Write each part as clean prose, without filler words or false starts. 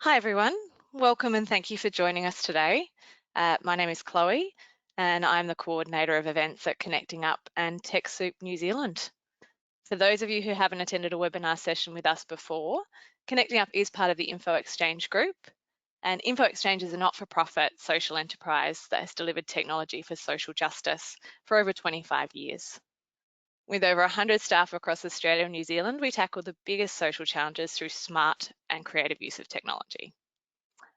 Hi everyone, welcome and thank you for joining us today. My name is Chloe and I'm the coordinator of events at Connecting Up and TechSoup New Zealand. For those of you who haven't attended a webinar session with us before, Connecting Up is part of the Info Exchange group, and Info Exchange is a not-for-profit social enterprise that has delivered technology for social justice for over 25 years. With over 100 staff across Australia and New Zealand, we tackle the biggest social challenges through smart and creative use of technology.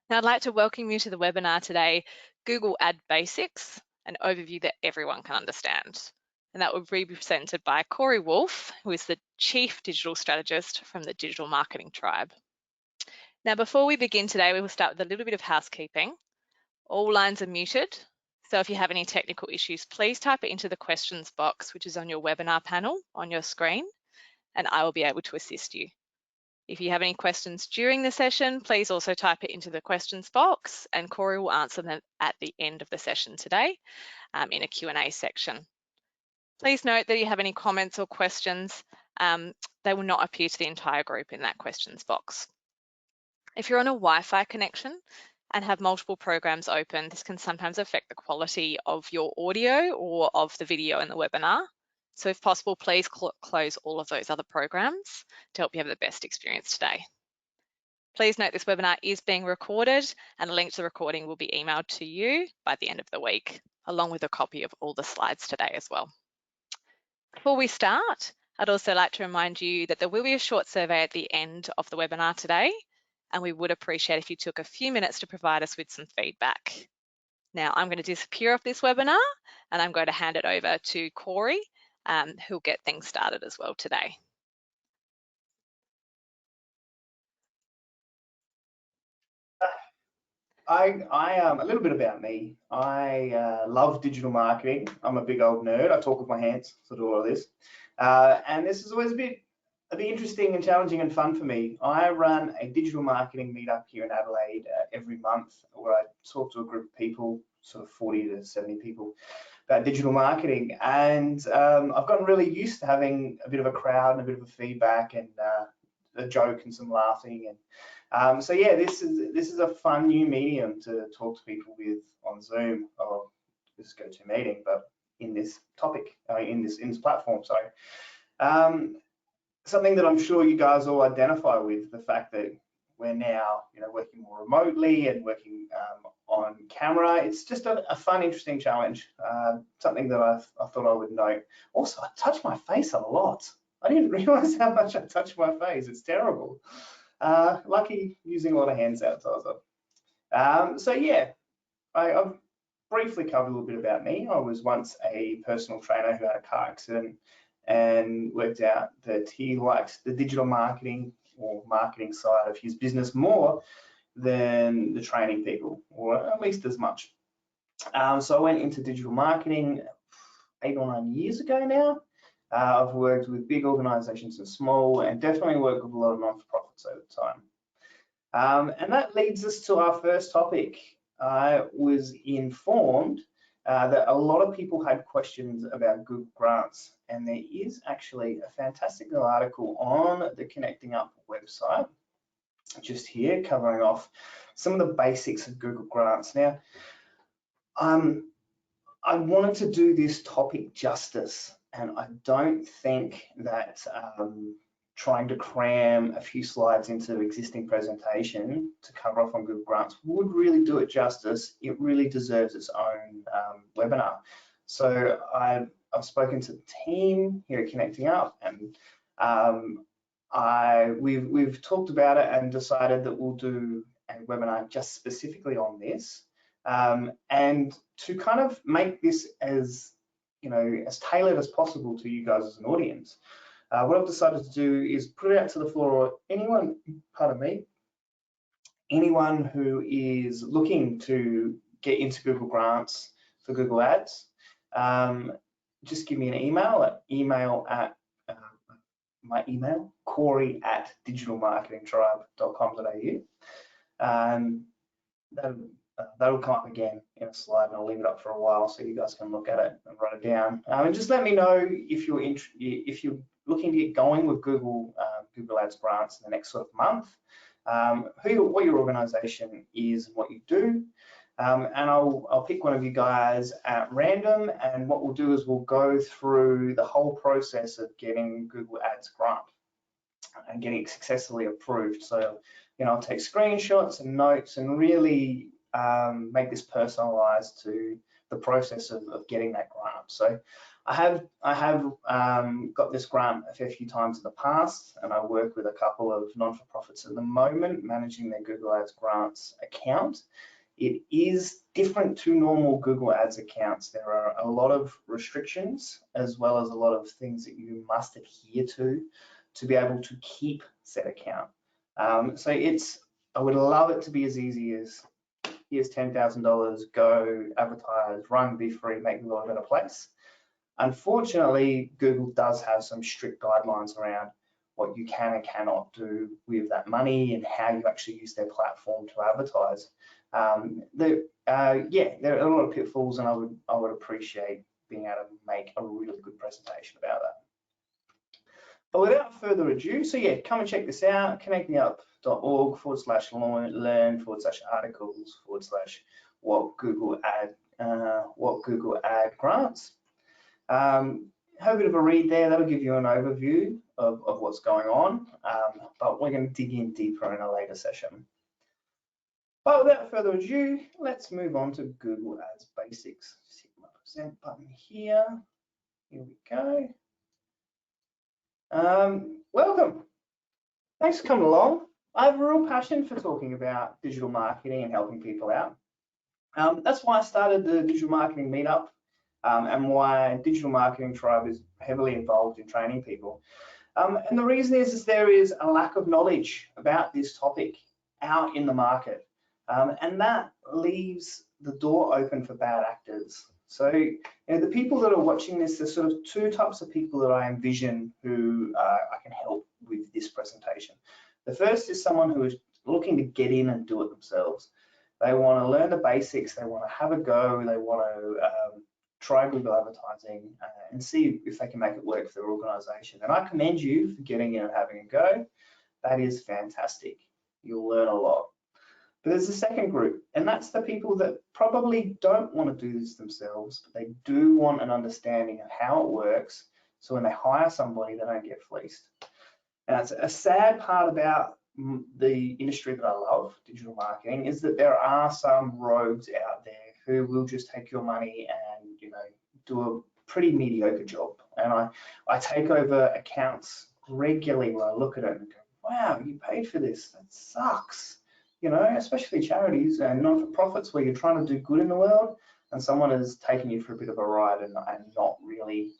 Now, I'd like to welcome you to the webinar today, Google Ad Basics, an overview that everyone can understand. And that will be presented by Corey Wolf, who is the Chief Digital Strategist from the Digital Marketing Tribe. Now, before we begin today, we will start with a little bit of housekeeping. All lines are muted, so if you have any technical issues, please type it into the questions box, which is on your webinar panel on your screen, and I will be able to assist you. If you have any questions during the session, please also type it into the questions box and Corey will answer them at the end of the session today in a Q&A section. Please note that if you have any comments or questions, they will not appear to the entire group in that questions box. If you're on a Wi-Fi connection and have multiple programs open, this can sometimes affect the quality of your audio or of the video in the webinar. So if possible, please close all of those other programs to help you have the best experience today. Please note this webinar is being recorded and a link to the recording will be emailed to you by the end of the week, along with a copy of all the slides today as well. Before we start, I'd also like to remind you that there will be a short survey at the end of the webinar today, and we would appreciate if you took a few minutes to provide us with some feedback. Now I'm going to disappear off this webinar and I'm going to hand it over to Corey, who'll get things started as well today. A little bit about me. I love digital marketing. I'm a big old nerd. I talk with my hands, so do all of this. And this is always a bit interesting and challenging and fun for me. I run a digital marketing meetup here in Adelaide every month where I talk to a group of people, sort of 40 to 70 people, about digital marketing. And I've gotten really used to having a bit of a crowd and a bit of a feedback and a joke and some laughing. And so yeah, this is a fun new medium to talk to people with on Zoom or this GoToMeeting, but in this topic, in this platform. Sorry. Something that I'm sure you guys all identify with, the fact that we're now, working more remotely and working on camera. It's just a fun, interesting challenge. Something that I thought I would note. Also, I touch my face a lot. I didn't realize how much I touch my face. It's terrible. Lucky using a lot of hand sanitizer. So yeah, I've briefly covered a little bit about me. I was once a personal trainer who had a car accident and worked out that he likes the digital marketing or marketing side of his business more than the training people, or at least as much. So I went into digital marketing 8 or 9 years ago now. I've worked with big organizations and small, and definitely worked with a lot of non-for-profits over time. And that leads us to our first topic. I was informed that a lot of people had questions about Google Grants, and there is actually a fantastic little article on the Connecting Up website, just here, covering off some of the basics of Google Grants. Now, I wanted to do this topic justice, and I don't think that trying to cram a few slides into the existing presentation to cover off on Google Grants would really do it justice. It really deserves its own webinar. So I've spoken to the team here at Connecting Up, and we've talked about it and decided that we'll do a webinar just specifically on this. And to kind of make this as as tailored as possible to you guys as an audience, what I've decided to do is put it out to the floor. Anyone who is looking to get into Google Grants for Google Ads, just give me an email at my email, corey@digitalmarketingtribe.com.au. That'll come up again in a slide, and I'll leave it up for a while so you guys can look at it and write it down. And just let me know if you're looking to get going with Google Google Ads grants in the next sort of month, what your organization is and what you do. And I'll pick one of you guys at random, and what we'll do is we'll go through the whole process of getting Google Ads grant and getting it successfully approved. So, I'll take screenshots and notes and really make this personalized to the process of getting that grant. So I have got this grant a fair few times in the past, and I work with a couple of non-for-profits at the moment managing their Google Ads grants account. It is different to normal Google Ads accounts. There are a lot of restrictions as well as a lot of things that you must adhere to be able to keep said account. So I would love it to be as easy as, here's $10,000, go advertise, run, be free, make the world a better place. Unfortunately, Google does have some strict guidelines around what you can and cannot do with that money and how you actually use their platform to advertise. There are a lot of pitfalls, and I would appreciate being able to make a really good presentation about that. But without further ado, so yeah, come and check this out, connectingup.org/learn/articles/what Google Ad grants. Have a bit of a read there. That'll give you an overview of what's going on, but we're going to dig in deeper in a later session. But without further ado, let's move on to Google Ads basics. Just hit my present button here. Here we go. Welcome. Thanks for coming along. I have a real passion for talking about digital marketing and helping people out. That's why I started the Digital Marketing Meetup, and why Digital Marketing Tribe is heavily involved in training people. And the reason is there is a lack of knowledge about this topic out in the market, and that leaves the door open for bad actors. So the people that are watching this, there's sort of two types of people that I envision who I can help with this presentation. The first is someone who is looking to get in and do it themselves. They want to learn the basics, they want to have a go, they want to try Google advertising and see if they can make it work for their organization. And I commend you for getting in and having a go. That is fantastic. You'll learn a lot. But there's a second group, and that's the people that probably don't want to do this themselves, but they do want an understanding of how it works, so when they hire somebody, they don't get fleeced. And it's a sad part about the industry that I love, digital marketing, is that there are some rogues out there who will just take your money and do a pretty mediocre job. And I take over accounts regularly where I look at it and go, wow, you paid for this, that sucks. Especially charities and non-for-profits where you're trying to do good in the world, and someone is taking you for a bit of a ride and not really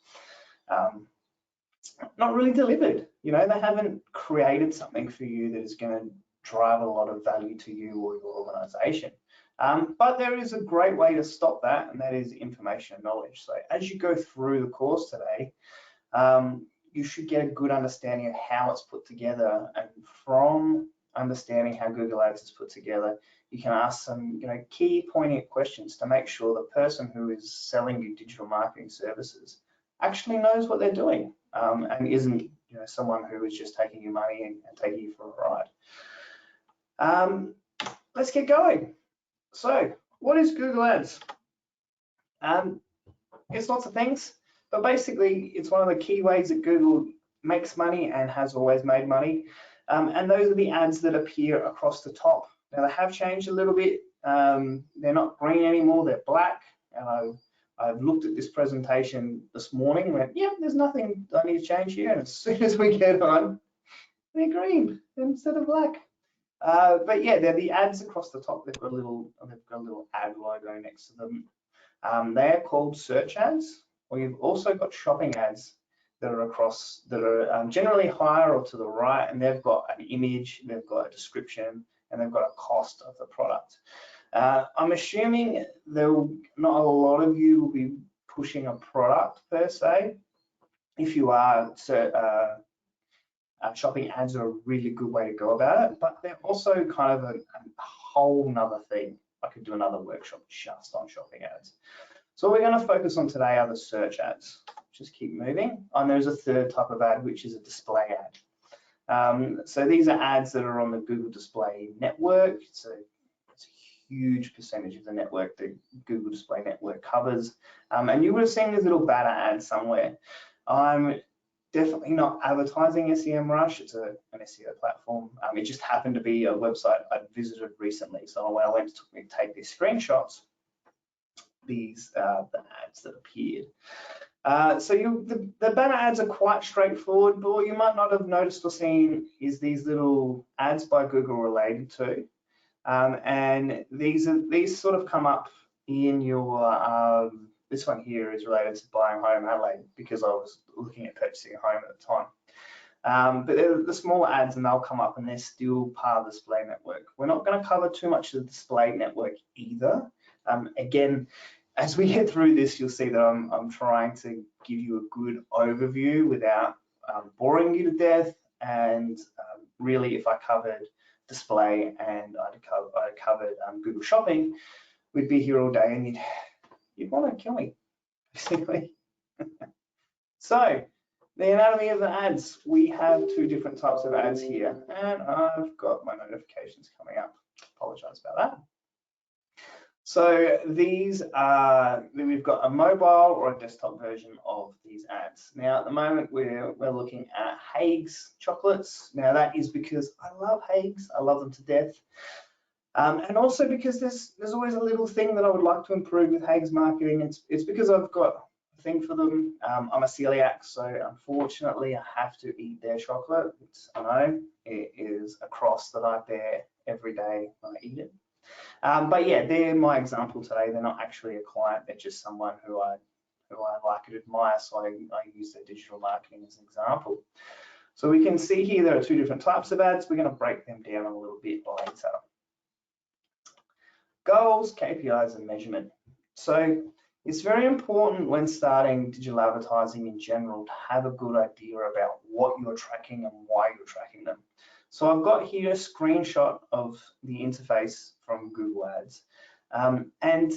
delivered. They haven't created something for you that is going to drive a lot of value to you or your organization. But there is a great way to stop that, and that is information and knowledge. So as you go through the course today, you should get a good understanding of how it's put together, and from understanding how Google Ads is put together, you can ask some key poignant questions to make sure the person who is selling you digital marketing services actually knows what they're doing, and isn't someone who is just taking your money and taking you for a ride. Let's get going. So what is Google Ads? It's lots of things, but basically it's one of the key ways that Google makes money and has always made money. And those are the ads that appear across the top. Now they have changed a little bit. They're not green anymore, they're black. And I've looked at this presentation this morning and went, yeah, there's nothing I need to change here. And as soon as we get on, they're green instead of black. But yeah, they're the ads across the top. They've got a little ad logo next to them. They are called search ads, or you've also got shopping ads that are generally higher or to the right, and they've got an image, they've got a description, and they've got a cost of the product. I'm assuming not a lot of you will be pushing a product per se. If you are, shopping ads are a really good way to go about it, but they're also kind of a whole nother thing. I could do another workshop just on shopping ads. So what we're going to focus on today are the search ads. Just keep moving. And there's a third type of ad, which is a display ad. So these are ads that are on the Google Display Network. It's a huge percentage of the network that Google Display Network covers. And you would have seen these little banner ads somewhere. I'm definitely not advertising SEMrush. It's an SEO platform. It just happened to be a website I'd visited recently. So when I went to take these screenshots, these are the ads that appeared. So the banner ads are quite straightforward, but what you might not have noticed or seen is these little ads by Google related to. And these sort of come up in your, this one here is related to buying home Adelaide because I was looking at purchasing a home at the time. But they're the small ads and they'll come up and they're still part of the display network. We're not going to cover too much of the display network either. Again, as we get through this, you'll see that I'm trying to give you a good overview without boring you to death. And really, if I covered display and I covered Google Shopping, we'd be here all day and you'd want to kill me, basically. So the anatomy of the ads, we have two different types of ads here, and I've got my notifications coming up. Apologize about that. So these are, we've got a mobile or a desktop version of these ads. Now at the moment we're looking at Haig's chocolates. Now that is because I love Haig's, I love them to death. And also because there's always a little thing that I would like to improve with Haig's marketing. It's because I've got a thing for them. I'm a celiac, so unfortunately I have to eat their chocolate. I know it is a cross that I bear every day when I eat it. But yeah, they're my example today. They're not actually a client. They're just someone who I like and admire. So I use their digital marketing as an example. So we can see here there are two different types of ads. We're going to break them down a little bit later. Goals, KPIs, and measurement. So it's very important when starting digital advertising in general to have a good idea about what you're tracking and why you're tracking them. So I've got here a screenshot of the interface from Google Ads. And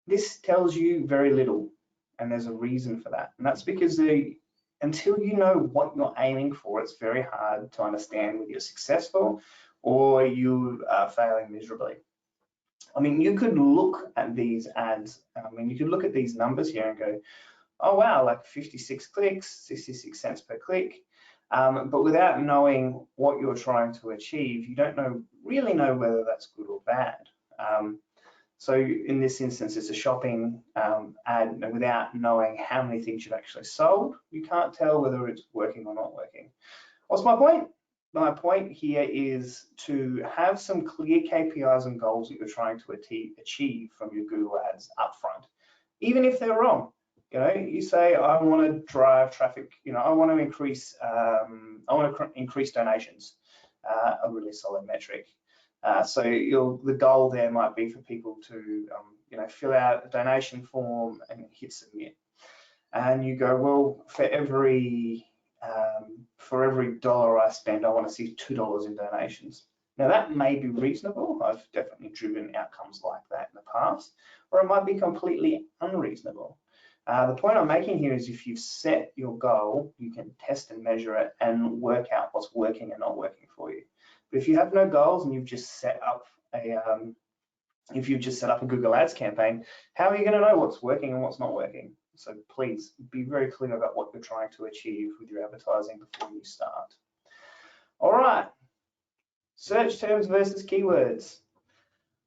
this tells you very little, and there's a reason for that. And that's because until you know what you're aiming for, it's very hard to understand whether you're successful or you are failing miserably. I mean, you could look at these ads, you could look at these numbers here and go, oh wow, like 56 clicks, 66 cents per click. But without knowing what you're trying to achieve, you don't really know whether that's good or bad. So in this instance, it's a shopping ad, and without knowing how many things you've actually sold, you can't tell whether it's working or not working. What's my point? My point here is to have some clear KPIs and goals that you're trying to achieve from your Google Ads upfront, even if they're wrong. You say, I want to drive traffic, I want to increase donations, a really solid metric. So the goal there might be for people to, fill out a donation form and hit submit. And you go, well, for every dollar I spend, I want to see $2 in donations. Now that may be reasonable. I've definitely driven outcomes like that in the past, or it might be completely unreasonable. The point I'm making here is if you've set your goal, you can test and measure it and work out what's working and not working for you. But if you have no goals and you've just set up a Google Ads campaign, how are you going to know what's working and what's not working? So please be very clear about what you're trying to achieve with your advertising before you start. All right, search terms versus keywords.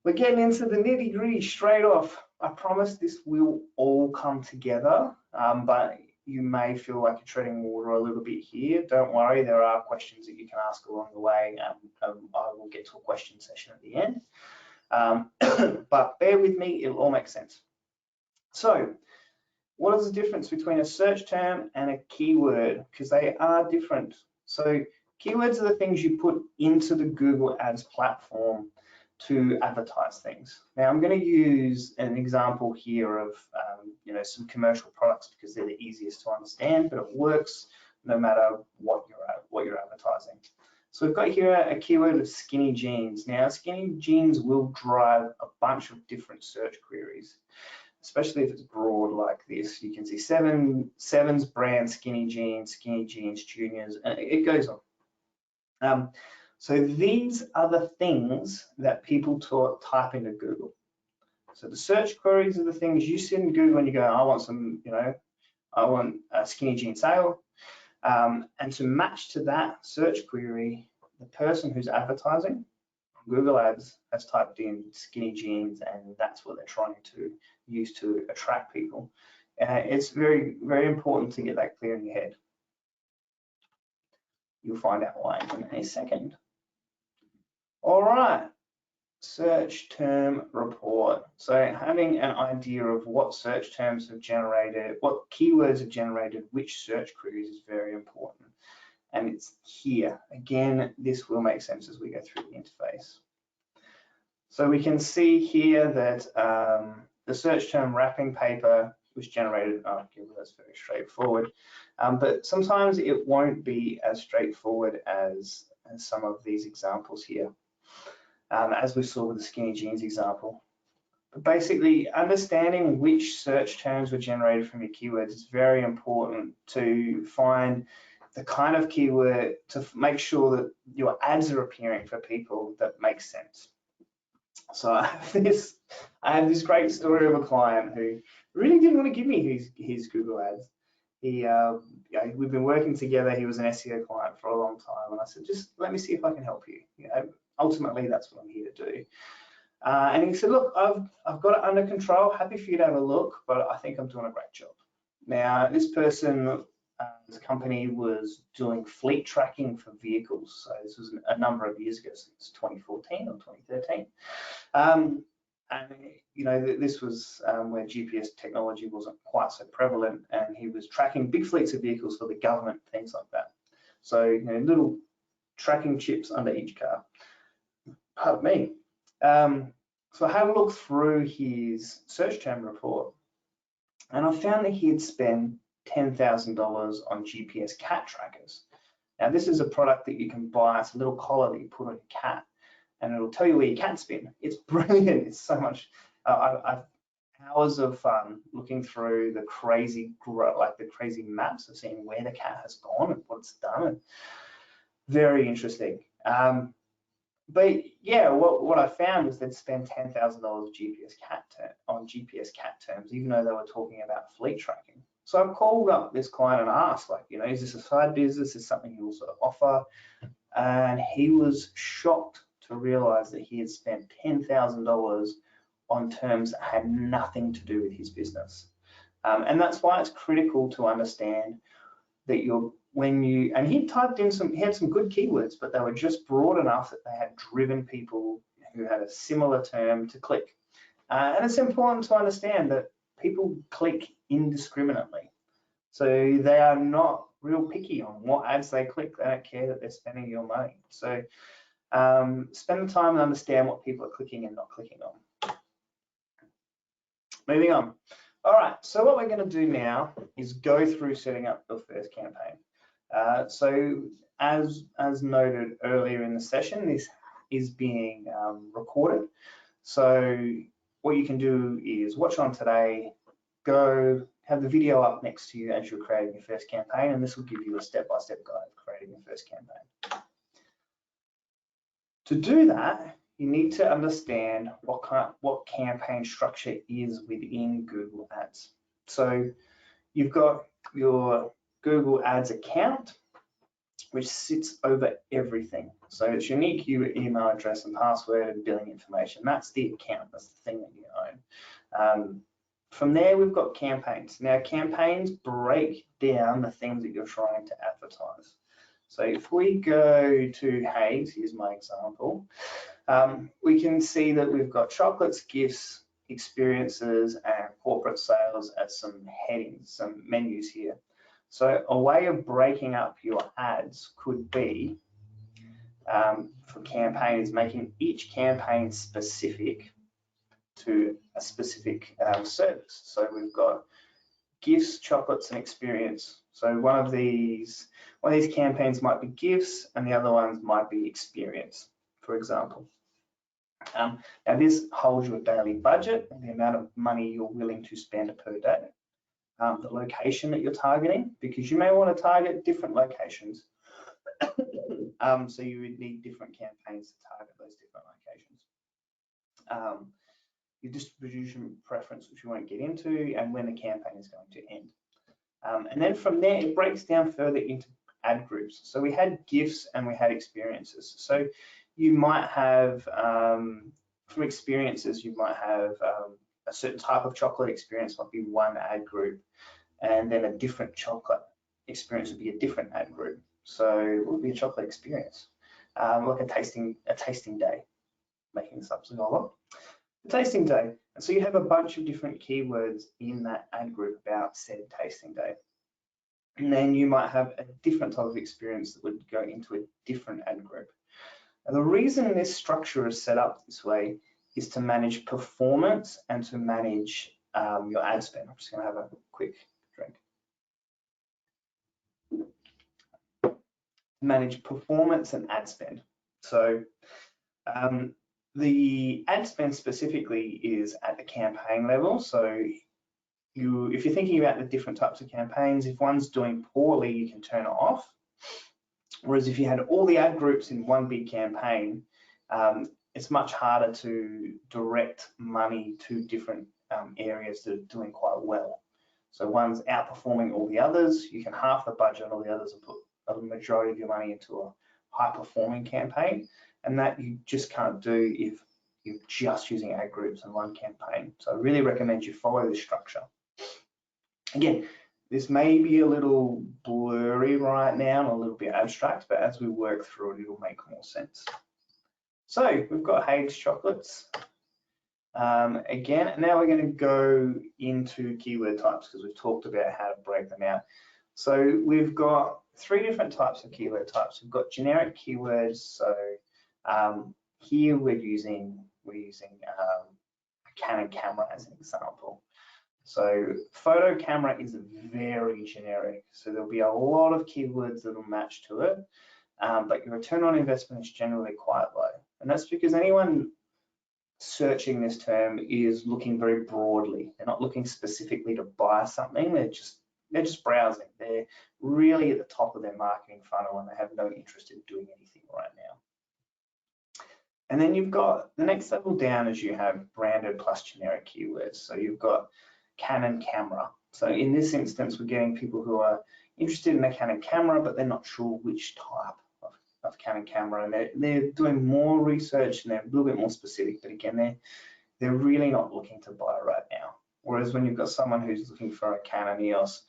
We're getting into the nitty-gritty straight off. I promise this will all come together, but you may feel like you're treading water a little bit here. Don't worry, there are questions that you can ask along the way. I will get to a question session at the end. But bear with me, it'll all make sense. So, what is the difference between a search term and a keyword? Because they are different. So keywords are the things you put into the Google Ads platform to advertise things. Now I'm going to use an example here of some commercial products because they're the easiest to understand, but it works no matter what you're advertising. So we've got here a keyword of skinny jeans. Now skinny jeans will drive a bunch of different search queries, especially if it's broad like this. You can see Seven's brand skinny jeans juniors, and it goes on. So these are the things that people type into Google. So the search queries are the things you see in Google and you go, I want some, I want a skinny jean sale. And to match to that search query, the person who's advertising on Google Ads has typed in skinny jeans, and that's what they're trying to use to attract people. It's very, very important to get that clear in your head. You'll find out why in a second. All right, search term report. So having an idea of what search terms have generated, what keywords have generated which search queries is very important. And it's here. Again, this will make sense as we go through the interface. So we can see here that the search term wrapping paper was generated. Oh, okay, well, that's very straightforward. But sometimes it won't be as straightforward as some of these examples here, as we saw with the skinny jeans example. But basically, understanding which search terms were generated from your keywords is very important to find the kind of keyword to make sure that your ads are appearing for people that make sense. So I have this great story of a client who really didn't want to give me his Google ads. We've been working together. He was an SEO client for a long time, and I said, just let me see if I can help you. Ultimately, that's what I'm here to do. And he said, look, I've got it under control. Happy for you to have a look, but I think I'm doing a great job. Now, this person, this company was doing fleet tracking for vehicles. So this was a number of years ago, so it's 2014 or 2013. And this was where GPS technology wasn't quite so prevalent, and he was tracking big fleets of vehicles for the government, things like that. So little tracking chips under each car. Pardon me. So I had a look through his search term report, and I found that he had spent $10,000 on GPS cat trackers. Now, this is a product that you can buy. It's a little collar that you put on your cat, and it'll tell you where your cat's been. It's brilliant. It's so much. I've hours of fun looking through the crazy maps of seeing where the cat has gone and what it's done. And very interesting. But yeah, what I found was they'd spend $10,000 on GPS cat terms, even though they were talking about fleet tracking. So I called up this client and asked, is this a side business? Is this something you also offer? And he was shocked to realize that he had spent $10,000 on terms that had nothing to do with his business. And that's why it's critical to understand that and he typed in he had some good keywords, but they were just broad enough that they had driven people who had a similar term to click. And it's important to understand that people click indiscriminately. So they are not real picky on what ads they click. They don't care that they're spending your money. So spend the time and understand what people are clicking and not clicking on. Moving on. All right, so what we're going to do now is go through setting up the first campaign. So as noted earlier in the session, this is being recorded. So what you can do is watch on today, go have the video up next to you as you're creating your first campaign, and this will give you a step-by-step guide of creating your first campaign. To do that, you need to understand what campaign structure is within Google Ads. So you've got your Google Ads account, which sits over everything. So it's unique email address and password and billing information. That's the account. That's the thing that you own. From there, we've got campaigns. Now, campaigns break down the things that you're trying to advertise. So if we go to Hayes, here's my example, we can see that we've got chocolates, gifts, experiences, and corporate sales as some headings, some menus here. So a way of breaking up your ads could be, for campaigns, making each campaign specific to a specific service. So we've got gifts, chocolates, and experience. So one of these campaigns might be gifts, and the other ones might be experience, for example. Now this holds your daily budget and the amount of money you're willing to spend per day. The location that you're targeting, because you may want to target different locations So you would need different campaigns to target those different locations. Your distribution preference, which we won't get into, and when the campaign is going to end. And then from there, it breaks down further into ad groups. So we had gifts and we had experiences. So you might have, from experiences, you might have a certain type of chocolate experience might be one ad group, and then a different chocolate experience would be a different ad group. So it would be a chocolate experience, like a tasting day, making this up as well. The tasting day. And so you have a bunch of different keywords in that ad group about said tasting day. And then you might have a different type of experience that would go into a different ad group. And the reason this structure is set up this way is to manage performance and to manage your ad spend. I'm just going to have a quick drink. Manage performance and ad spend. So the ad spend specifically is at the campaign level. So if you're thinking about the different types of campaigns, if one's doing poorly, you can turn it off. Whereas if you had all the ad groups in one big campaign, it's much harder to direct money to different areas that are doing quite well. So one's outperforming all the others, you can half the budget on all the others and put a majority of your money into a high performing campaign. And that you just can't do if you're just using ad groups in one campaign. So I really recommend you follow this structure. Again, this may be a little blurry right now and a little bit abstract, but as we work through it, it'll make more sense. So we've got Haig's chocolates. Again, now we're going to go into keyword types because we've talked about how to break them out. So we've got 3 different types of keyword types. We've got generic keywords. So here we're using a Canon camera as an example. So photo camera is very generic. So there'll be a lot of keywords that will match to it, but your return on investment is generally quite low. And that's because anyone searching this term is looking very broadly. They're not looking specifically to buy something. They're just browsing. They're really at the top of their marketing funnel and they have no interest in doing anything right now. And then you've got the next level down as you have branded plus generic keywords. So you've got Canon camera. So in this instance, we're getting people who are interested in the Canon camera, but they're not sure which type of Canon camera, and they're doing more research and they're a little bit more specific. But again, they're really not looking to buy right now. Whereas when you've got someone who's looking for a Canon EOS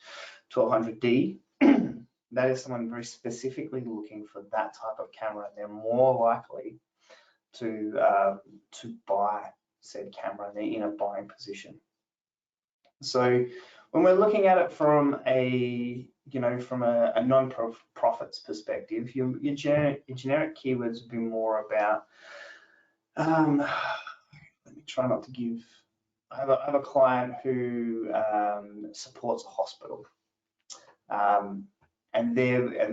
1200D, that is someone very specifically looking for that type of camera. They're more likely to buy said camera. They're in a buying position. So when we're looking at it from a non-profits perspective, your generic keywords would be more about, let me try not to give, I have a client who supports a hospital, and they're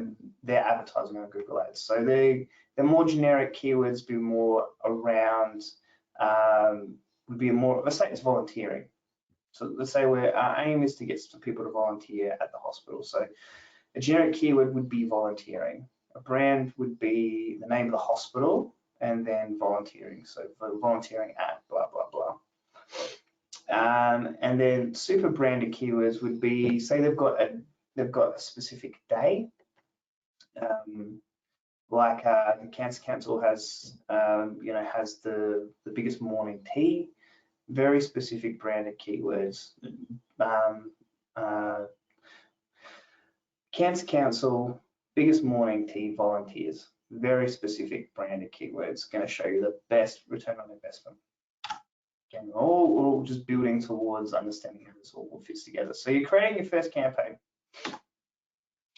advertising on Google Ads. So the more generic keywords be more around, would be more, let's say it's volunteering. So let's say our aim is to get some people to volunteer at the hospital. So a generic keyword would be volunteering. A brand would be the name of the hospital and then volunteering. So volunteering at blah, blah, blah. And then super branded keywords would be, say they've got a specific day. Like the Cancer Council has, has the biggest morning tea. Very specific branded keywords. Cancer Council, biggest morning tea volunteers. Very specific branded keywords. Going to show you the best return on investment. Again, all just building towards understanding how this all fits together. So you're creating your first campaign.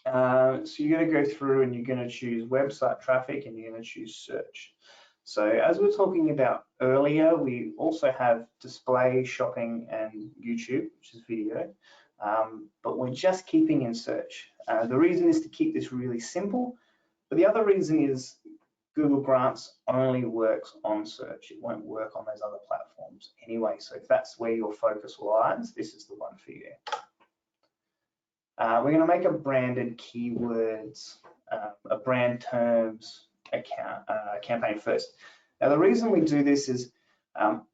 So you're going to go through and you're going to choose website traffic and you're going to choose search. So as we were talking about earlier, we also have display, shopping, and YouTube, which is video, but we're just keeping in search. The reason is to keep this really simple, but the other reason is Google Grants only works on search. It won't work on those other platforms anyway. So if that's where your focus lies, this is the one for you. We're going to make a branded keywords a brand terms account campaign first. Now, the reason we do this is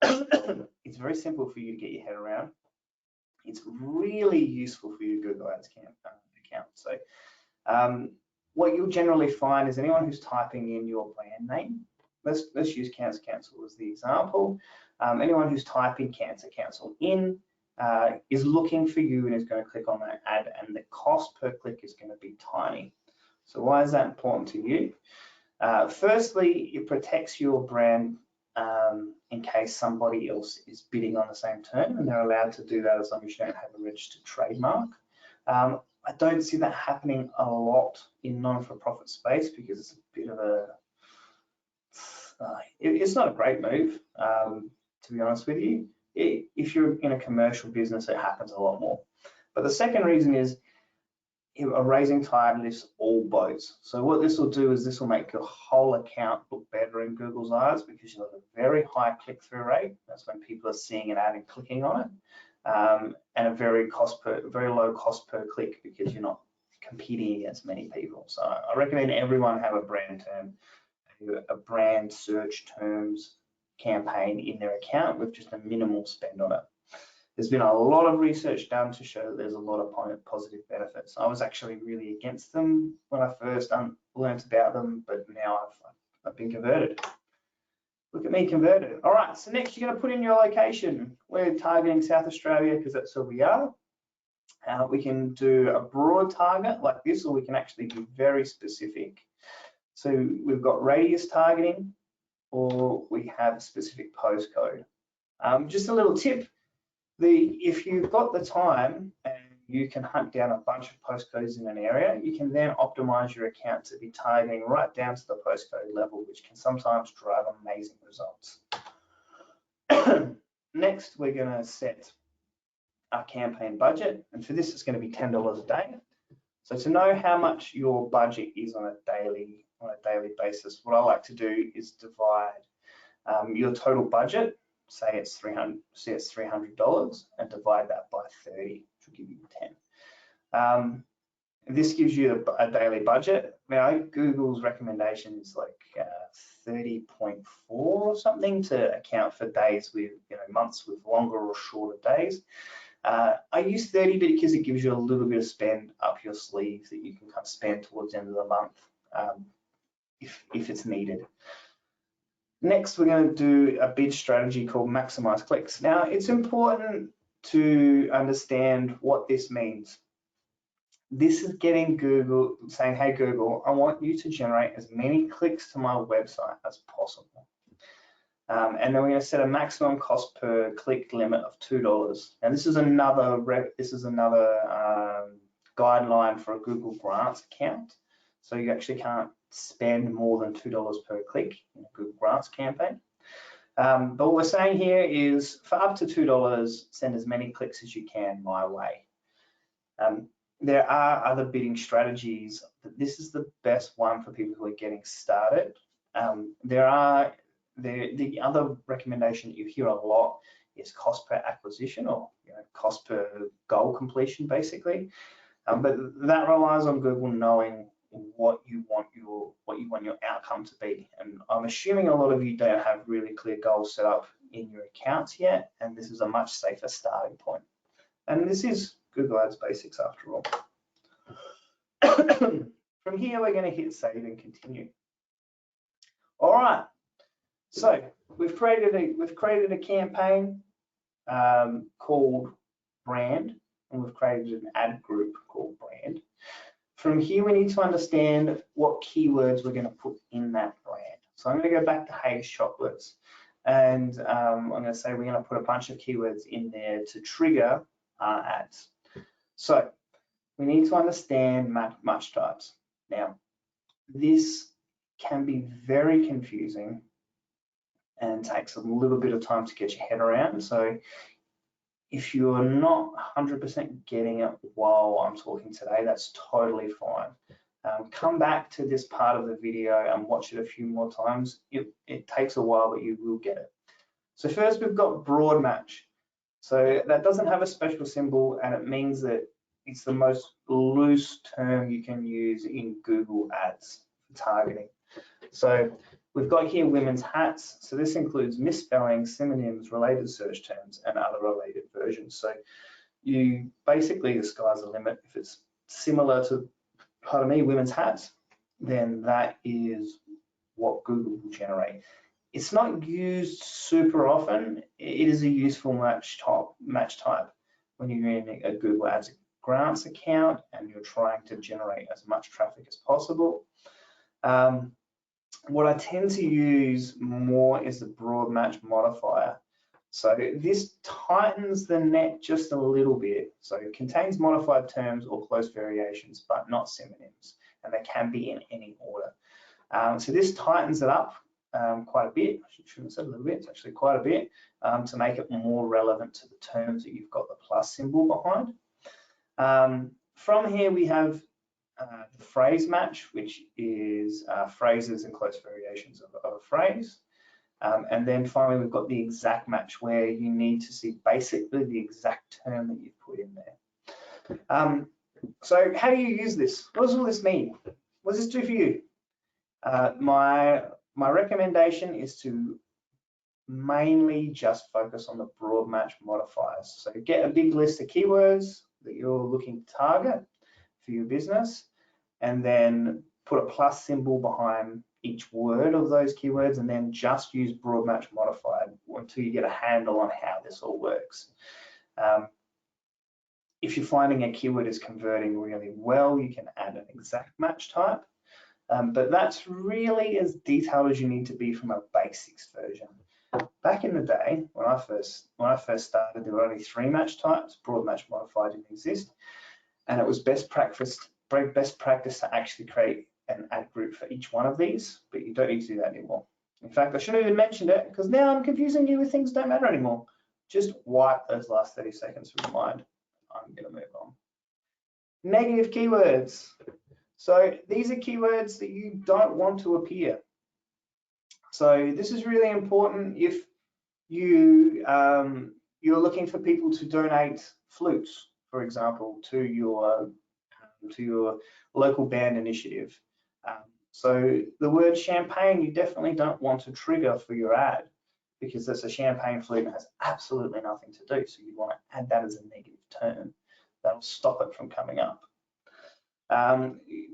it's very simple for you to get your head around. It's really useful for your Google Ads account. So what you'll generally find is anyone who's typing in your brand name, let's use Cancer Council as the example. Anyone who's typing Cancer Council in is looking for you and is going to click on that ad, and the cost per click is going to be tiny. So why is that important to you? Firstly, it protects your brand in case somebody else is bidding on the same term, and they're allowed to do that as long as you don't have a registered trademark. I don't see that happening a lot in non-for-profit space because it's a bit of a, it's not a great move, to be honest with you. If you're in a commercial business, it happens a lot more. But the second reason is a raising tide lifts all boats. So what this will do is this will make your whole account look better in Google's eyes because you have a very high click-through rate. That's when people are seeing an ad and clicking on it. And a very low cost per click because you're not competing against many people. So I recommend everyone have a brand term, a brand search terms campaign in their account with just a minimal spend on it. There's been a lot of research done to show that there's a lot of positive benefits. I was actually really against them when I first learned about them, but now I've been converted. Look at me converted. All right, so next you're going to put in your location. We're targeting South Australia because that's where we are. We can do a broad target like this, or we can actually be very specific. So we've got radius targeting, or we have a specific postcode. Just a little tip, if you've got the time and you can hunt down a bunch of postcodes in an area, you can then optimize your account to be targeting right down to the postcode level, which can sometimes drive amazing results. Next, we're going to set our campaign budget, and for this it's going to be $10 a day. So to know how much your budget is on a daily basis, what I like to do is divide your total budget, say it's $300, and divide that by 30, which will give you 10. This gives you a daily budget. Now, Google's recommendation is like 30.4 or something to account for days with, months with longer or shorter days. I use 30 because it gives you a little bit of spend up your sleeve that you can kind of spend towards the end of the month if it's needed. Next, we're going to do a bid strategy called maximize clicks. Now, it's important to understand what this means. This is getting Google saying, hey, Google, I want you to generate as many clicks to my website as possible. And then we're going to set a maximum cost per click limit of $2. Now, this is another guideline for a Google Grants account. So you actually can't spend more than $2 per click in a Google Grants campaign. But what we're saying here is for up to $2, send as many clicks as you can my way. There are other bidding strategies, but this is the best one for people who are getting started. The other recommendation that you hear a lot is cost per acquisition, or cost per goal completion, basically. But that relies on Google knowing what you want your outcome to be. And I'm assuming a lot of you don't have really clear goals set up in your accounts yet, and this is a much safer starting point. And this is Google Ads Basics after all. From here, we're going to hit save and continue. All right. So we've created a campaign called Brand, and we've created an ad group called Brand. From here, we need to understand what keywords we're going to put in that brand. So I'm going to go back to Hayes Chocolates, and I'm going to say we're going to put a bunch of keywords in there to trigger our ads. So we need to understand match types. Now, this can be very confusing and takes a little bit of time to get your head around. So if you're not 100% getting it while I'm talking today, that's totally fine. Come back to this part of the video and watch it a few more times. It takes a while, but you will get it. So first, we've got broad match. So that doesn't have a special symbol, and it means that it's the most loose term you can use in Google Ads for targeting. So we've got here women's hats. So this includes misspellings, synonyms, related search terms, and other related versions. So you basically, the sky's the limit. If it's similar to, pardon me, women's hats, then that is what Google will generate. It's not used super often. It is a useful match type when you're in a Google Ads grants account and you're trying to generate as much traffic as possible. What I tend to use more is the broad match modifier. So this tightens the net just a little bit. So it contains modified terms or close variations, but not synonyms, and they can be in any order. So this tightens it up quite a bit. I shouldn't have said a little bit, it's actually quite a bit, to make it more relevant to the terms that you've got the plus symbol behind. From here we have the phrase match, which is phrases and close variations of a phrase. And then finally, we've got the exact match, where you need to see basically the exact term that you've put in there. So how do you use this? What does all this mean? What does this do for you? My recommendation is to mainly just focus on the broad match modifiers. So get a big list of keywords that you're looking to target for your business, and then put a plus symbol behind each word of those keywords, and then just use broad match modifier until you get a handle on how this all works. If you're finding a keyword is converting really well, you can add an exact match type, but that's really as detailed as you need to be from a basics version. Back in the day, when I first started, there were only 3 match types. Broad match modifier didn't exist, and it was best practice to actually create an ad group for each one of these, but you don't need to do that anymore. In fact, I shouldn't have even mentioned it, because now I'm confusing you with things that don't matter anymore. Just wipe those last 30 seconds from your mind. I'm going to move on. Negative keywords. So these are keywords that you don't want to appear. So this is really important if you're looking for people to donate flutes, for example, to your local band initiative. So the word champagne, you definitely don't want to trigger for your ad, because that's a champagne flute and has absolutely nothing to do. So you want to add that as a negative term. That'll stop it from coming up.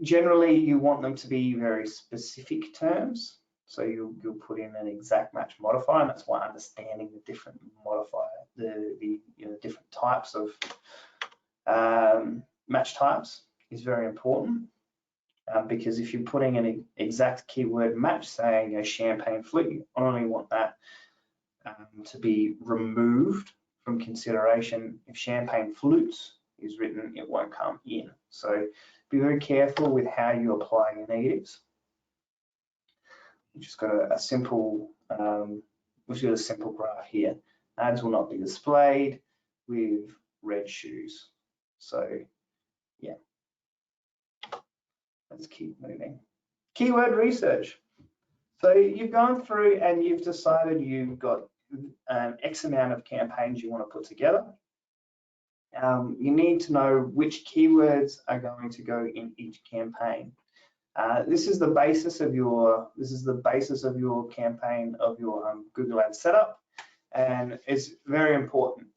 Generally, you want them to be very specific terms. So you'll put in an exact match modifier, and that's why understanding the different modifier, the different types of match types is very important. Because if you're putting an exact keyword match, saying champagne flute, you only want that to be removed from consideration. If champagne flutes is written, it won't come in. So be very careful with how you apply your negatives. We've just got a simple graph here. Ads will not be displayed with red shoes. So yeah. Let's keep moving. Keyword research. So you've gone through and you've decided you've got X amount of campaigns you want to put together. You need to know which keywords are going to go in each campaign. This is the basis of your campaign, of your Google Ads setup, and it's very important.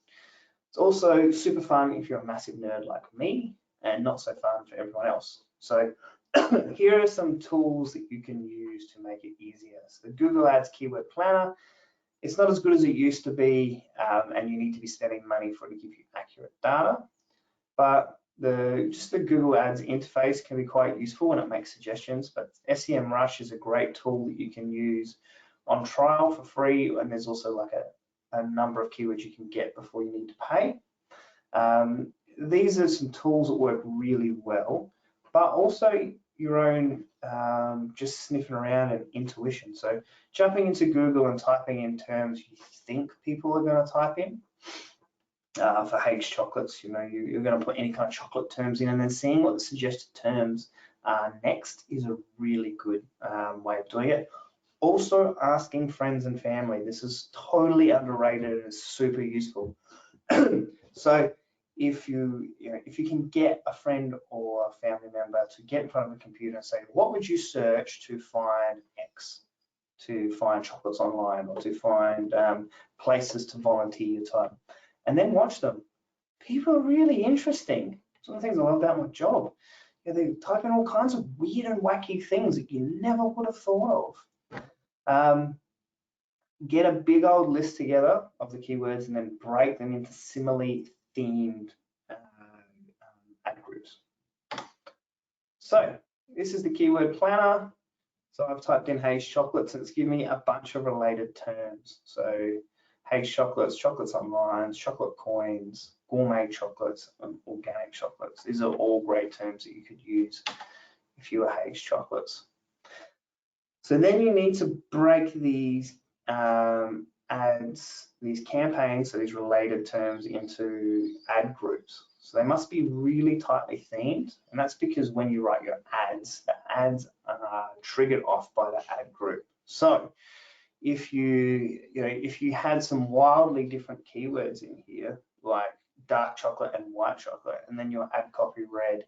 It's also super fun if you're a massive nerd like me, and not so fun for everyone else. So here are some tools that you can use to make it easier. So the Google Ads Keyword Planner, it's not as good as it used to be, and you need to be spending money for it to give you accurate data. But just the Google Ads interface can be quite useful when it makes suggestions. But SEMrush is a great tool that you can use on trial for free, and there's also like a number of keywords you can get before you need to pay. These are some tools that work really well, but also your own just sniffing around and intuition. So jumping into Google and typing in terms you think people are going to type in. For Hague's chocolates, you're going to put any kind of chocolate terms in, and then seeing what the suggested terms are next is a really good way of doing it. Also asking friends and family. This is totally underrated and is super useful. So if you can get a friend or a family member to get in front of a computer and say, what would you search to find X, to find chocolates online, or to find places to volunteer your time, and then watch them. People are really interesting. Some of the things I love about my job. They type in all kinds of weird and wacky things that you never would have thought of. Get a big old list together of the keywords and then break them into similarly themed ad groups. So this is the keyword planner. So I've typed in Hayes chocolates and it's given me a bunch of related terms. So Hayes chocolates, chocolates online, chocolate coins, gourmet chocolates, and organic chocolates. These are all great terms that you could use if you were Hayes chocolates. So then you need to break these ads, these campaigns, so these related terms, into ad groups. So they must be really tightly themed, and that's because when you write your ads, the ads are triggered off by the ad group. So if you had some wildly different keywords in here, like dark chocolate and white chocolate, and then your ad copy read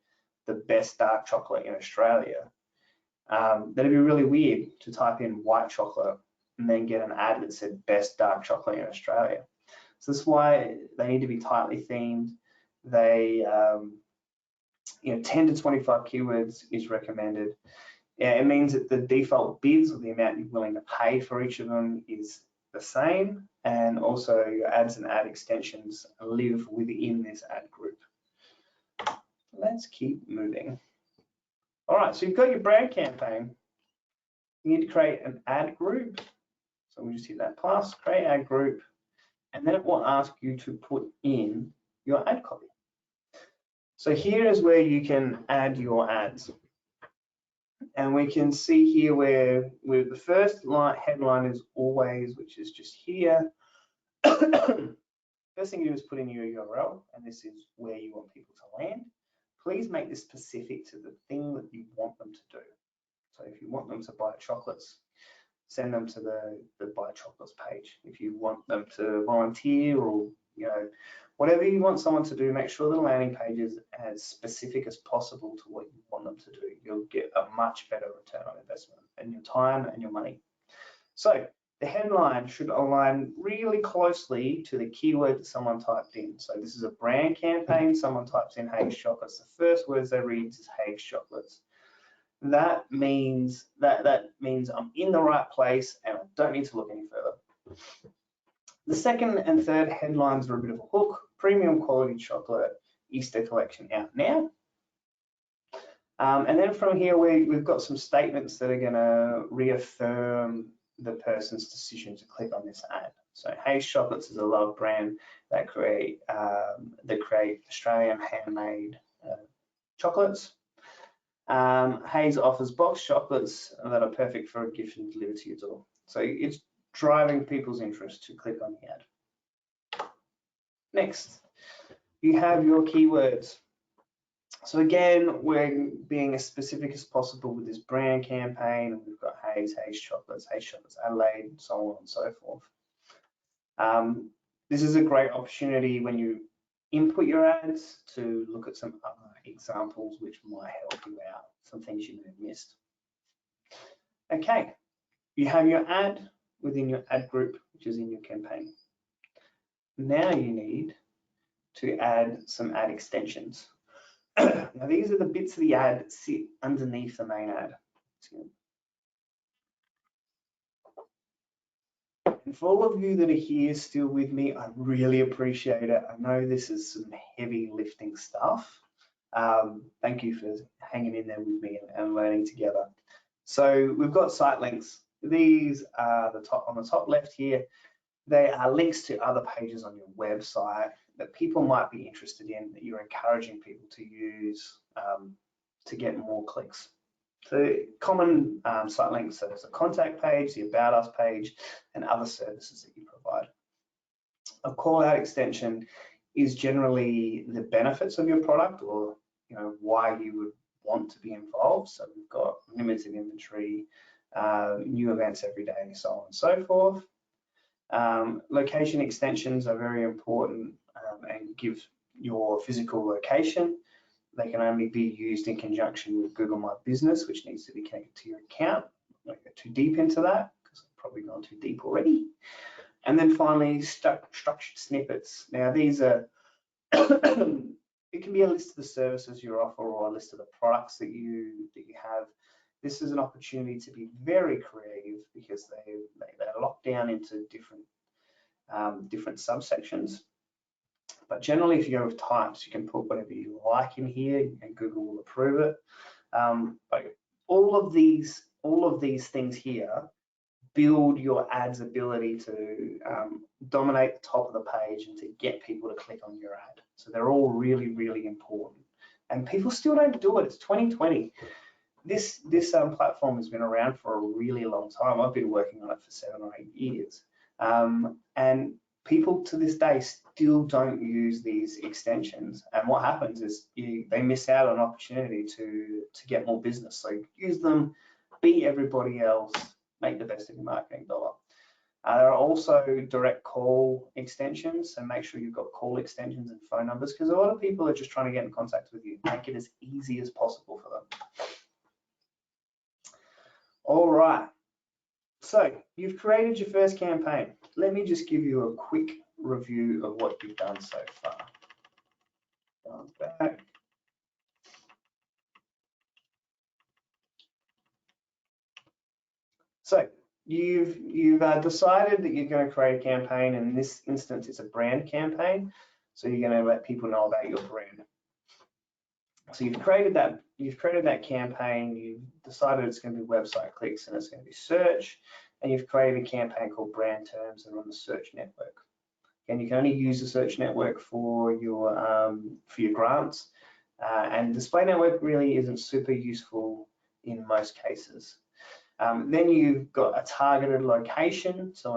the best dark chocolate in Australia, that'd be really weird to type in white chocolate and then get an ad that said best dark chocolate in Australia. So that's why they need to be tightly themed. They, 10 to 25 keywords is recommended. Yeah, it means that the default bids, or the amount you're willing to pay for each of them, is the same, and also your ads and ad extensions live within this ad group. Let's keep moving. All right, so you've got your brand campaign. You need to create an ad group. So we just hit that plus, create ad group, and then it will ask you to put in your ad copy. So here is where you can add your ads. And we can see here where the first headline is always, which is just here. First thing you do is put in your URL, and this is where you want people to land. Please make this specific to the thing that you want them to do. So if you want them to buy chocolates, send them to the buy chocolates page. If you want them to volunteer, or whatever you want someone to do, make sure the landing page is as specific as possible to what you want them to do. You'll get a much better return on investment and your time and your money. So the headline should align really closely to the keyword that someone typed in. So this is a brand campaign. Someone types in Hayes chocolates. The first words they read is Hayes chocolates. That means I'm in the right place and I don't need to look any further. The second and third headlines are a bit of a hook. Premium quality chocolate, Easter collection out now. And then from here, we've got some statements that are going to reaffirm the person's decision to click on this ad. So Hayes Chocolates is a loved brand that create Australian handmade chocolates. Hayes offers boxed chocolates that are perfect for a gift and delivered to your door. So it's driving people's interest to click on the ad. Next, you have your keywords. So again, we're being as specific as possible with this brand campaign. We've got Hayes Chocolates Adelaide, so on and so forth. This is a great opportunity when you input your ads to look at some other examples which might help you out, some things you may have missed. Okay, you have your ad within your ad group, which is in your campaign. Now you need to add some ad extensions. Now these are the bits of the ad that sit underneath the main ad. And for all of you that are here still with me, I really appreciate it. I know this is some heavy lifting stuff. Thank you for hanging in there with me and learning together. So we've got site links. These are on the top left here. They are links to other pages on your website that people might be interested in, that you're encouraging people to use to get more clicks. So common site links, so there's a contact page, the About Us page, and other services that you provide. A call out extension is generally the benefits of your product, or why you would want to be involved. So we've got limited inventory, new events every day, and so on and so forth. Location extensions are very important and give your physical location. They can only be used in conjunction with Google My Business, which needs to be connected to your account. I won't go too deep into that because I've probably gone too deep already. And then finally, structured snippets. Now these are, it can be a list of the services you offer or a list of the products that you have. This is an opportunity to be very creative because they're locked down into different subsections. But generally, if you go with types, you can put whatever you like in here, and Google will approve it. But all of these things here build your ad's ability to dominate the top of the page and to get people to click on your ad. So they're all really, really important. And people still don't do it. It's 2020. This platform has been around for a really long time. I've been working on it for 7 or 8 years. And people to this day still don't use these extensions. And what happens is they miss out on an opportunity to get more business. So use them, beat everybody else, make the best of your marketing dollar. There are also direct call extensions, so make sure you've got call extensions and phone numbers, because a lot of people are just trying to get in contact with you. Make it as easy as possible for them. All right, so you've created your first campaign. Let me just give you a quick review of what you've done so far. Going back. So you've decided that you're going to create a campaign. In this instance, it's a brand campaign. So you're going to let people know about your brand. So you've created that campaign. You've decided it's going to be website clicks and it's going to be search. And you've created a campaign called brand terms that are on the search network. And you can only use the search network for your grants. And display network really isn't super useful in most cases. Then you've got a targeted location. So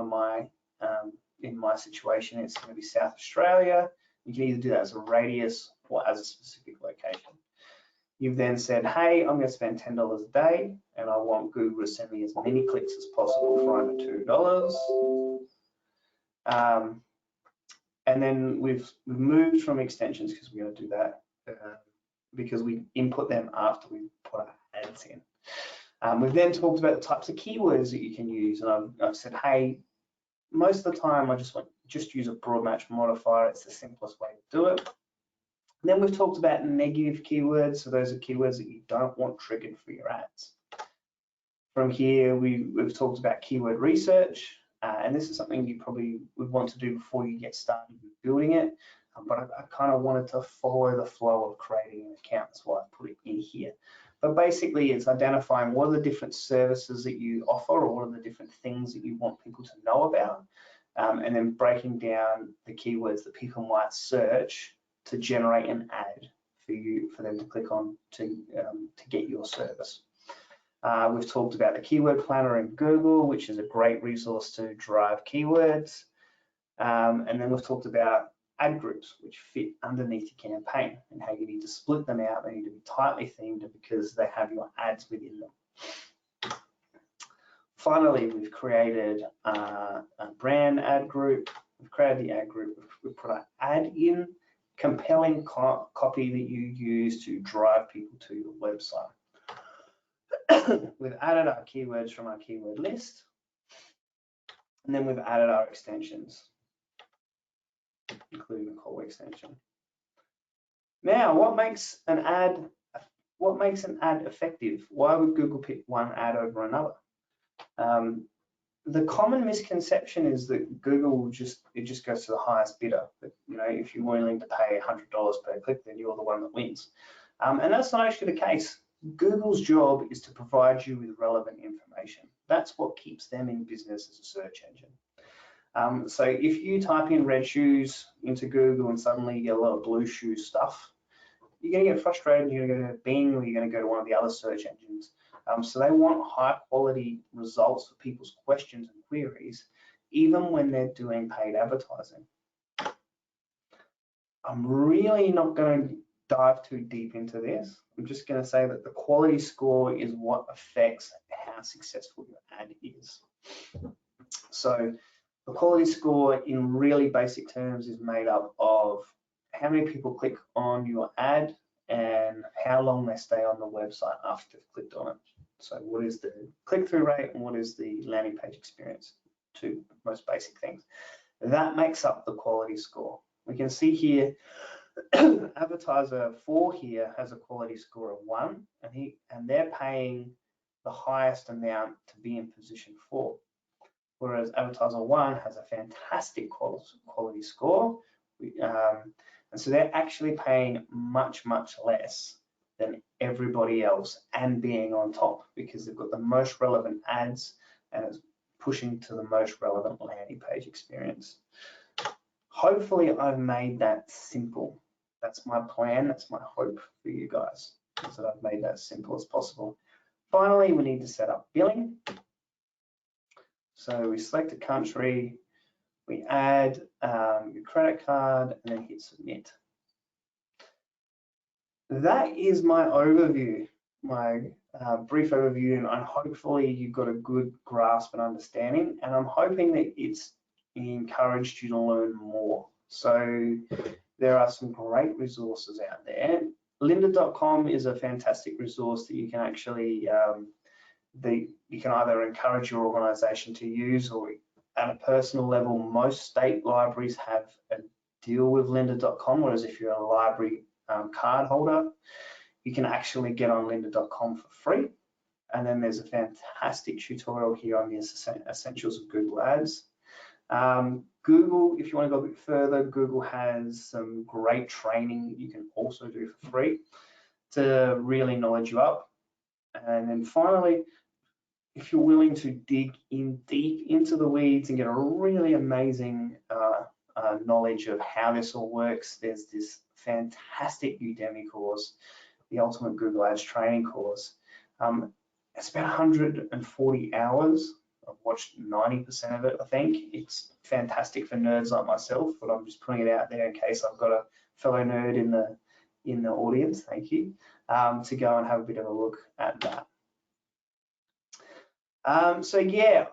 in my situation, it's going to be South Australia. You can either do that as a radius or as a specific location. You've then said, hey, I'm going to spend $10 a day, and I want Google to send me as many clicks as possible for under $2. And then we've moved from extensions because we're going to do that because we input them after we put our ads in. We've then talked about the types of keywords that you can use, and I've said, hey, most of the time I just use a broad match modifier. It's the simplest way to do it. And then we've talked about negative keywords. So those are keywords that you don't want triggered for your ads. From here, we've talked about keyword research, and this is something you probably would want to do before you get started with building it. But I kind of wanted to follow the flow of creating an account. That's why I put it in here. But basically, it's identifying what are the different services that you offer, or what are the different things that you want people to know about, and then breaking down the keywords that people might search to generate an ad for them to click on to get your service. We've talked about the keyword planner in Google, which is a great resource to drive keywords. And then we've talked about ad groups, which fit underneath your campaign, and how you need to split them out. They need to be tightly themed because they have your ads within them. Finally, we've created a brand ad group. We've created the ad group. We've put an ad in, compelling copy that you use to drive people to your website. We've added our keywords from our keyword list, and then we've added our extensions, including the call extension. Now, what makes an ad effective? Why would Google pick one ad over another? The common misconception is that Google just goes to the highest bidder. But, if you're willing to pay $100 per click, then you're the one that wins. And that's not actually the case. Google's job is to provide you with relevant information. That's what keeps them in business as a search engine. So if you type in red shoes into Google and suddenly you get a lot of blue shoe stuff, you're going to get frustrated. You're going to go to Bing, or you're going to go to one of the other search engines. So they want high quality results for people's questions and queries, even when they're doing paid advertising. I'm really not going to dive too deep into this. I'm just going to say that the quality score is what affects how successful your ad is. So the quality score in really basic terms is made up of how many people click on your ad and how long they stay on the website after they've clicked on it. So what is the click-through rate and what is the landing page experience? Two most basic things. That makes up the quality score. We can see here, advertiser 4 here has a quality score of 1, and they're paying the highest amount to be in position 4. Whereas advertiser 1 has a fantastic quality score, and so they're actually paying much less than everybody else and being on top because they've got the most relevant ads and it's pushing to the most relevant landing page experience. Hopefully I've made that simple. That's my plan, that's my hope for you guys, is that I've made that as simple as possible. Finally, we need to set up billing. So we select a country, we add your credit card and then hit submit. That is my overview, my brief overview, and hopefully you've got a good grasp and understanding, and I'm hoping that it's encouraged you to learn more. So there are some great resources out there. Lynda.com is a fantastic resource that you can actually, you can either encourage your organization to use, or at a personal level, most state libraries have a deal with Lynda.com, whereas if you're a library card holder, you can actually get on Lynda.com for free. And then there's a fantastic tutorial here on the essentials of Google Ads. Google, if you want to go a bit further, Google has some great training that you can also do for free to really knowledge you up. And then finally, if you're willing to dig in deep into the weeds and get a really amazing knowledge of how this all works, there's this fantastic Udemy course, the Ultimate Google Ads Training course. It's about 140 hours. I've watched 90% of it, I think. It's fantastic for nerds like myself, but I'm just putting it out there in case I've got a fellow nerd in the audience, thank you, to go and have a bit of a look at that. So yeah,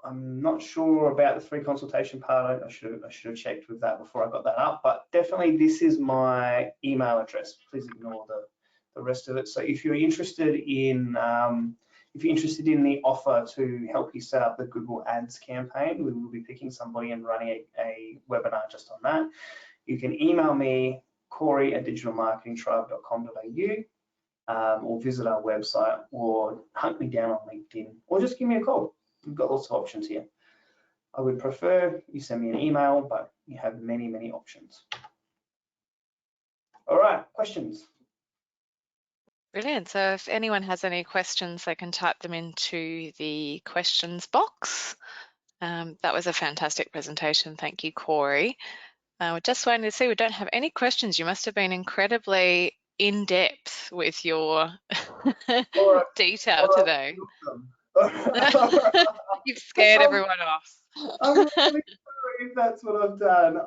I'm not sure about the free consultation part. I should have checked with that before I got that up, but definitely this is my email address. Please ignore the rest of it. So if you're interested in the offer to help you set up the Google Ads campaign, we will be picking somebody and running a webinar just on that. You can email me, corey@digitalmarketingtribe.com.au, or visit our website, or hunt me down on LinkedIn, or just give me a call. We've got lots of options here. I would prefer you send me an email, but you have many options. All right, questions? Brilliant. So if anyone has any questions, they can type them into the questions box. That was a fantastic presentation. Thank you, Corey. We're just waiting to see, we don't have any questions. You must have been incredibly in depth with your detail today. You've scared everyone off. I'm really sorry if that's what I've done.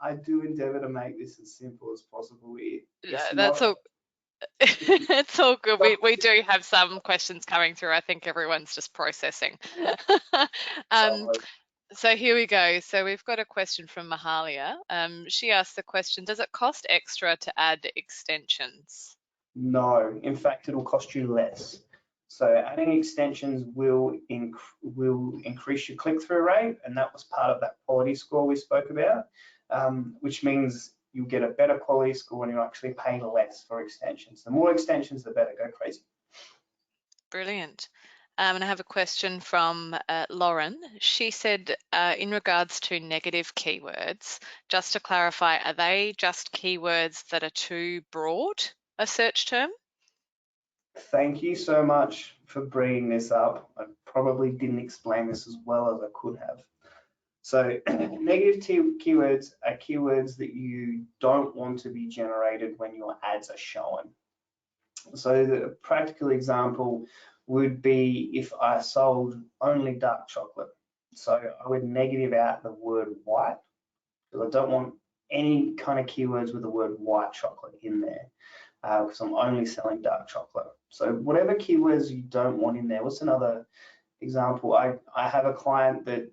I do endeavour to make this as simple as possible. That's all. It's all good. We do have some questions coming through. I think everyone's just processing. So here we go. So we've got a question from Mahalia. She asked the question, does it cost extra to add extensions? No, in fact, it'll cost you less. So adding extensions will increase your click-through rate, and that was part of that quality score we spoke about, which means you'll get a better quality score and you'll actually pay less for extensions. The more extensions, the better. Go crazy. Brilliant. And I have a question from Lauren. She said, in regards to negative keywords, just to clarify, are they just keywords that are too broad a search term? Thank you so much for bringing this up. I probably didn't explain this as well as I could have. So negative keywords are keywords that you don't want to be generated when your ads are shown. So the practical example would be if I sold only dark chocolate. So I would negative out the word white, because I don't want any kind of keywords with the word white chocolate in there, because I'm only selling dark chocolate. So whatever keywords you don't want in there. What's another example? I have a client that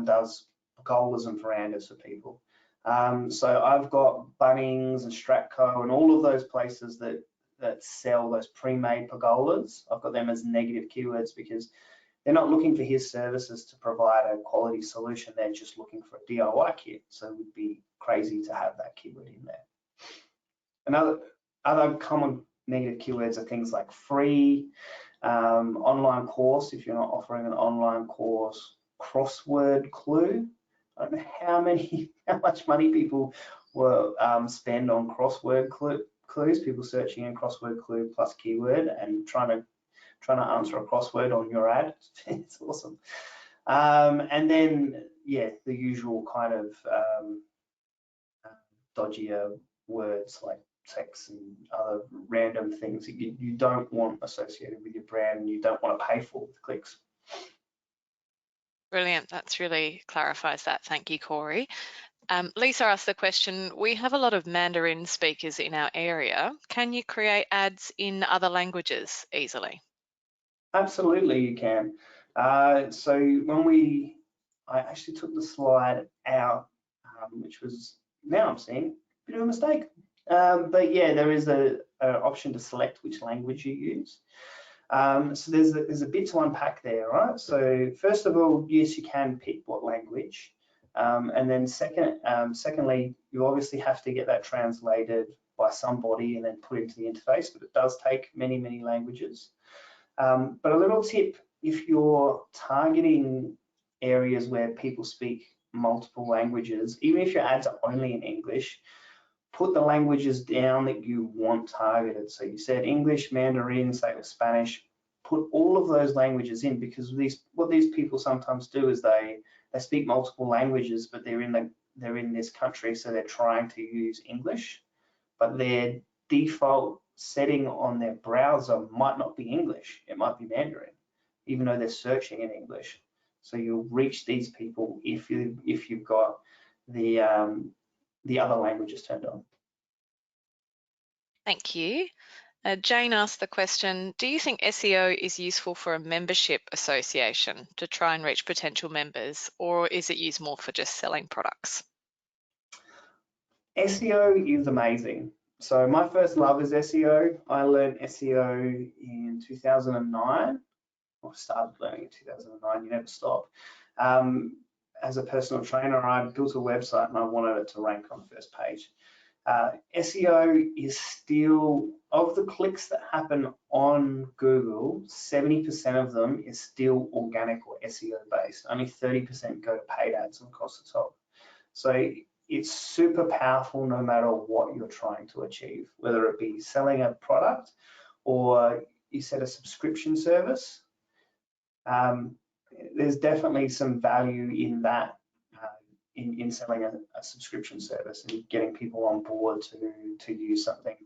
does golas and verandas for people. So I've got Bunnings and Stratco and all of those places that sell those pre-made pergolas. I've got them as negative keywords because they're not looking for his services to provide a quality solution. They're just looking for a DIY kit. So it would be crazy to have that keyword in there. Other common negative keywords are things like free, online course, if you're not offering an online course, crossword clue. I don't know how much money people will spend on crossword clues, people searching in crossword clue plus keyword and trying to answer a crossword on your ad. It's awesome. And then, yeah, the usual kind of dodgier words like sex and other random things that you don't want associated with your brand and you don't want to pay for with clicks. Brilliant. That's really clarifies that. Thank you, Corey. Lisa asked the question, we have a lot of Mandarin speakers in our area. Can you create ads in other languages easily? Absolutely, you can. So I actually took the slide out, which was, now I'm seeing a bit of a mistake. But yeah, there is an option to select which language you use. So there's a bit to unpack there, right? So first of all, yes, you can pick what language. And then secondly, you obviously have to get that translated by somebody and then put into the interface, but it does take many, many languages. But a little tip, if you're targeting areas where people speak multiple languages, even if your ads are only in English, put the languages down that you want targeted. So you said English, Mandarin, say with Spanish, put all of those languages in, because what these people sometimes do is they speak multiple languages, but they're in this country, so they're trying to use English, but their default setting on their browser might not be English, it might be Mandarin, even though they're searching in English. So you'll reach these people if you've got the other languages turned on. Thank you. Jane asked the question, do you think SEO is useful for a membership association to try and reach potential members, or is it used more for just selling products? SEO is amazing. So my first love is SEO. I learned SEO in 2009, or started learning in 2009, you never stop. As a personal trainer, I built a website and I wanted it to rank on the first page. SEO is still, of the clicks that happen on Google, 70% of them is still organic or SEO based. Only 30% go to paid ads across the top. So it's super powerful no matter what you're trying to achieve, whether it be selling a product or you set a subscription service. There's definitely some value in that, in selling a subscription service and getting people on board to use something.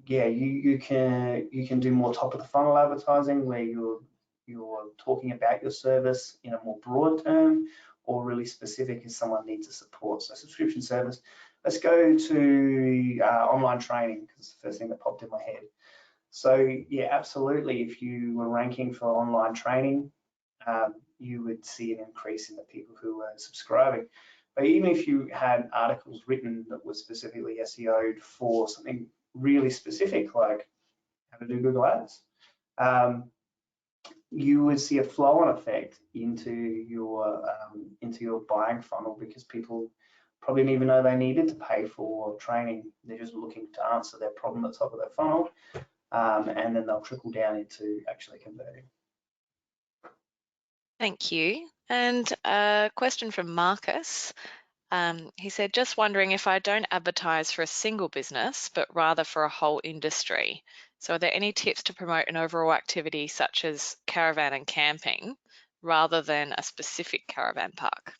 Yeah, you can do more top of the funnel advertising where you're talking about your service in a more broad term, or really specific if someone needs a support. So subscription service. Let's go to online training, because it's the first thing that popped in my head. So yeah, absolutely. If you were ranking for online training, you would see an increase in the people who were subscribing. But even if you had articles written that were specifically SEO'd for something really specific, like how to do Google Ads, you would see a flow-on effect into your buying funnel, because people probably didn't even know they needed to pay for training. They're just looking to answer their problem at the top of their funnel, and then they'll trickle down into actually converting. Thank you. And a question from Marcus. He said, just wondering if I don't advertise for a single business, but rather for a whole industry. So are there any tips to promote an overall activity such as caravan and camping rather than a specific caravan park?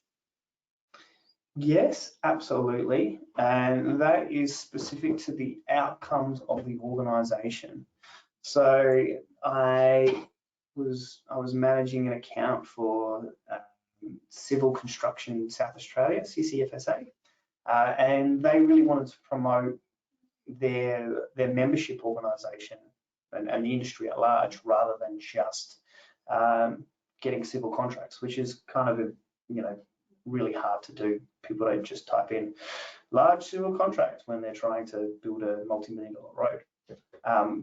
Yes, absolutely. And that is specific to the outcomes of the organization. So I was managing an account for civil construction in South Australia, CCFSA, and they really wanted to promote their membership organisation and the industry at large, rather than just getting civil contracts, which is kind of really hard to do. People don't just type in large civil contract when they're trying to build a multi-million-dollar road.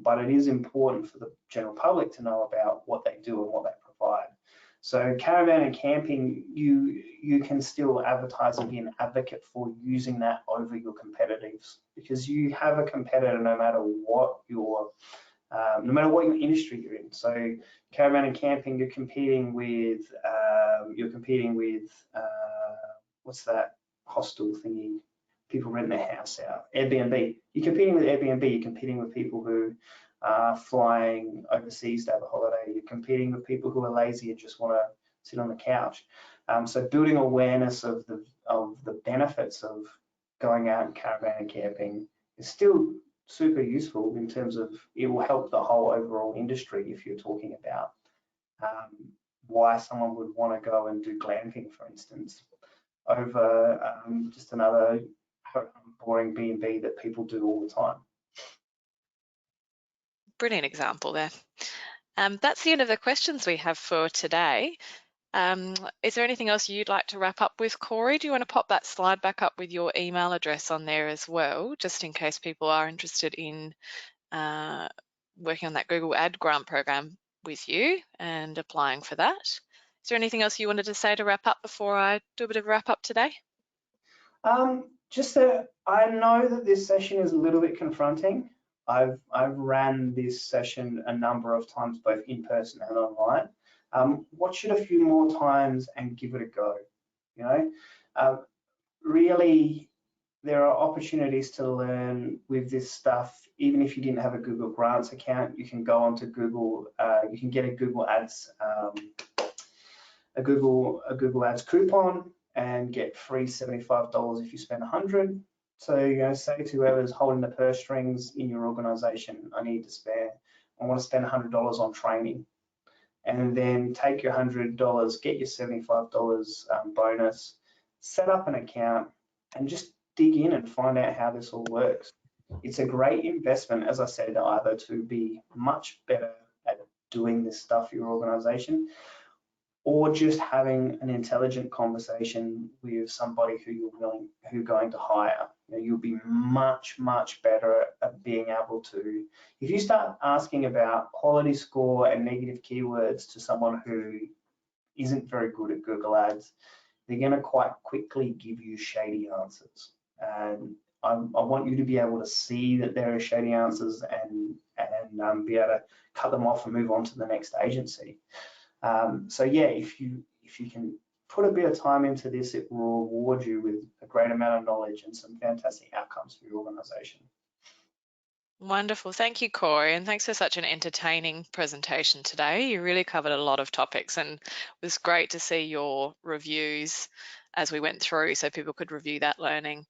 But it is important for the general public to know about what they do and what they provide. So caravan and camping, you can still advertise and be an advocate for using that over your competitors, because you have a competitor no matter what your industry you're in. So caravan and camping, you're competing with what's that hostel thingy? People rent their house out. Airbnb. You're competing with Airbnb. You're competing with people who are flying overseas to have a holiday. You're competing with people who are lazy and just want to sit on the couch. So building awareness of the benefits of going out and caravan and camping is still super useful in terms of it will help the whole overall industry if you're talking about why someone would want to go and do glamping, for instance, over just another boring B&B that people do all the time. Brilliant example there. That's the end of the questions we have for today. Is there anything else you'd like to wrap up with, Corey? Do you want to pop that slide back up with your email address on there as well, just in case people are interested in working on that Google Ad Grant program with you and applying for that? Is there anything else you wanted to say to wrap up before I do a bit of a wrap up today? Just that I know that this session is a little bit confronting. I've ran this session a number of times, both in person and online. Watch it a few more times and give it a go. You know, really, there are opportunities to learn with this stuff. Even if you didn't have a Google Grants account, you can go onto Google. You can get a Google Ads, a Google Ads coupon, and get free $75 if you spend 100. So say to whoever's holding the purse strings in your organization, I want to spend $100 on training, and then take your $100, get your $75 bonus, set up an account, and just dig in and find out how this all works. It's a great investment, as I said, either to be much better at doing this stuff for your organization, or just having an intelligent conversation with somebody who you're going to hire. You'll be much better at being able to, if you start asking about quality score and negative keywords to someone who isn't very good at Google Ads, they're going to quite quickly give you shady answers. And I want you to be able to see that there are shady answers and be able to cut them off and move on to the next agency. So yeah, if you can put a bit of time into this, it will reward you with a great amount of knowledge and some fantastic outcomes for your organization. Wonderful. Thank you, Corey, and thanks for such an entertaining presentation today. You really covered a lot of topics, and it was great to see your reviews as we went through so people could review that learning.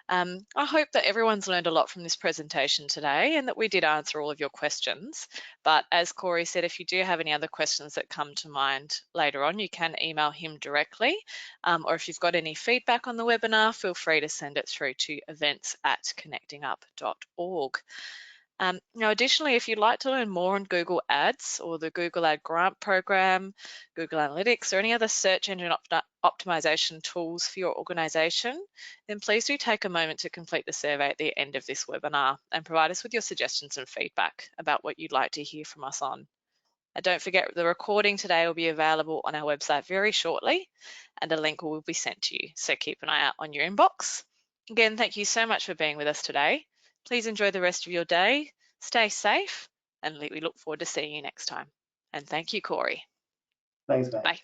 I hope that everyone's learned a lot from this presentation today and that we did answer all of your questions. But as Corey said, if you do have any other questions that come to mind later on, you can email him directly. Or if you've got any feedback on the webinar, feel free to send it through to events@connectingup.org. Now, additionally, if you'd like to learn more on Google Ads or the Google Ad Grant Program, Google Analytics, or any other search engine optimization tools for your organization, then please do take a moment to complete the survey at the end of this webinar and provide us with your suggestions and feedback about what you'd like to hear from us on. And don't forget, the recording today will be available on our website very shortly, and a link will be sent to you. So keep an eye out on your inbox. Again, thank you so much for being with us today. Please enjoy the rest of your day, stay safe, and we look forward to seeing you next time. And thank you, Corey. Thanks, mate. Bye.